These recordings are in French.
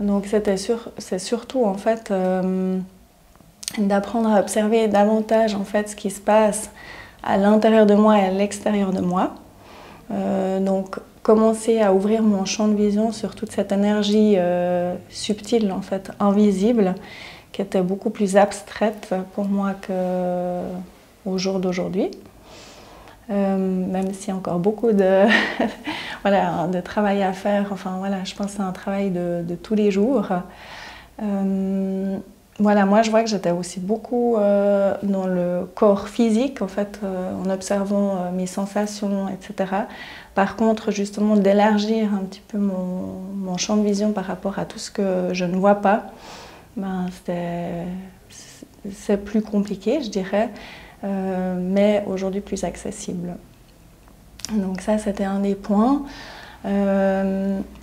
Donc c'est surtout en fait d'apprendre à observer davantage en fait ce qui se passe à l'intérieur de moi et à l'extérieur de moi. Donc commencer à ouvrir mon champ de vision sur toute cette énergie subtile en fait invisible qui était beaucoup plus abstraite pour moi qu'au jour d'aujourd'hui. Même s'il y a encore beaucoup de, voilà, de travail à faire, enfin voilà, je pense que c'est un travail de tous les jours. Voilà, moi je vois que j'étais aussi beaucoup dans le corps physique, en fait, en observant mes sensations, etc. Par contre, justement, d'élargir un petit peu mon champ de vision par rapport à tout ce que je ne vois pas, ben, c'est plus compliqué, je dirais. Mais aujourd'hui plus accessible. Donc ça, c'était un des points.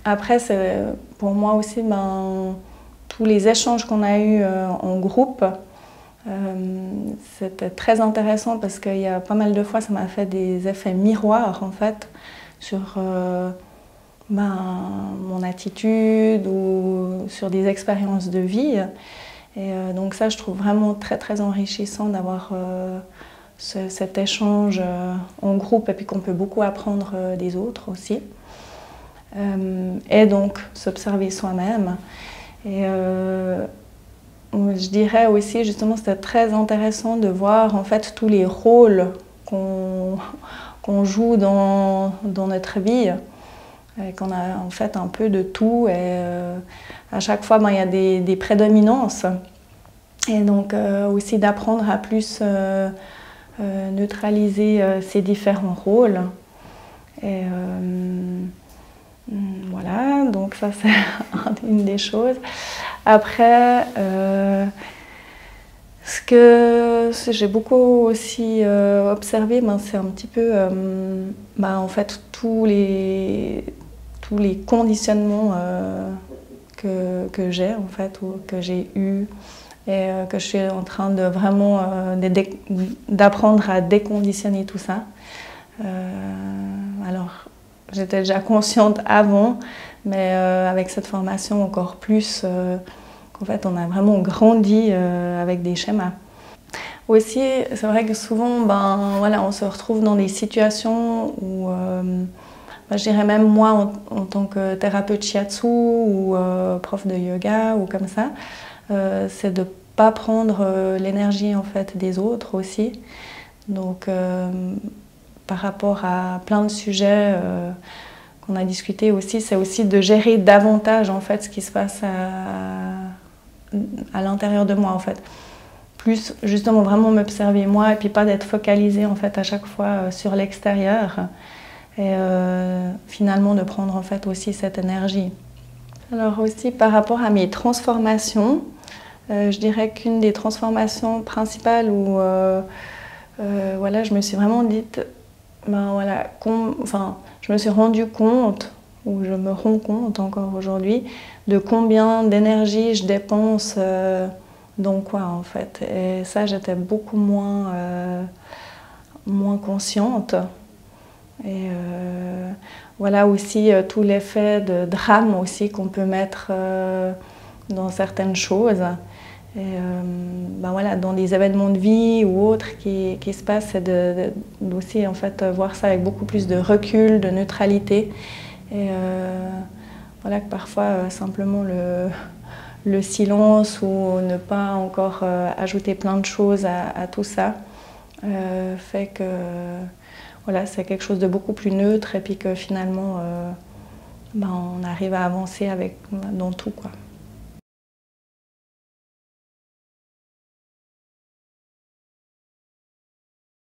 Après, pour moi aussi, tous les échanges qu'on a eus en groupe, c'était très intéressant parce qu'il y a pas mal de fois, ça m'a fait des effets miroirs en fait sur mon attitude ou sur des expériences de vie. Et donc ça, je trouve vraiment très très enrichissant d'avoir cet échange en groupe et puis qu'on peut beaucoup apprendre des autres aussi. Et donc s'observer soi-même. Et je dirais aussi justement c'était très intéressant de voir en fait tous les rôles qu'on joue dans notre vie. Qu'on a en fait un peu de tout et à chaque fois il y a des prédominances et donc aussi d'apprendre à plus neutraliser ces différents rôles et voilà, donc ça c'est une des choses. Après ce que j'ai beaucoup aussi observé, c'est un petit peu en fait tous les conditionnements que j'ai en fait ou que j'ai eu et que je suis en train de vraiment d'apprendre à déconditionner tout ça. Alors j'étais déjà consciente avant, mais avec cette formation encore plus qu'en fait on a vraiment grandi avec des schémas. Aussi, c'est vrai que souvent, voilà, on se retrouve dans des situations où je dirais même moi en tant que thérapeute shiatsu ou prof de yoga ou comme ça, c'est de ne pas prendre l'énergie en fait des autres aussi. Donc par rapport à plein de sujets qu'on a discuté aussi, c'est aussi de gérer davantage en fait ce qui se passe à l'intérieur de moi en fait. Plus justement vraiment m'observer moi et puis pas d'être focalisée en fait à chaque fois sur l'extérieur. Et finalement de prendre en fait aussi cette énergie. Alors aussi par rapport à mes transformations, je dirais qu'une des transformations principales où voilà, je me suis vraiment dite, voilà, je me suis rendu compte, ou je me rends compte encore aujourd'hui, de combien d'énergie je dépense dans quoi en fait. Et ça, j'étais beaucoup moins consciente. Et voilà aussi tout l'effet de drame aussi qu'on peut mettre dans certaines choses. Et voilà, dans des événements de vie ou autres qui se passent, c'est d'aussi en fait voir ça avec beaucoup plus de recul, de neutralité. Et voilà que parfois simplement le silence ou ne pas encore ajouter plein de choses à tout ça fait que voilà, c'est quelque chose de beaucoup plus neutre et puis que finalement on arrive à avancer dans tout, quoi.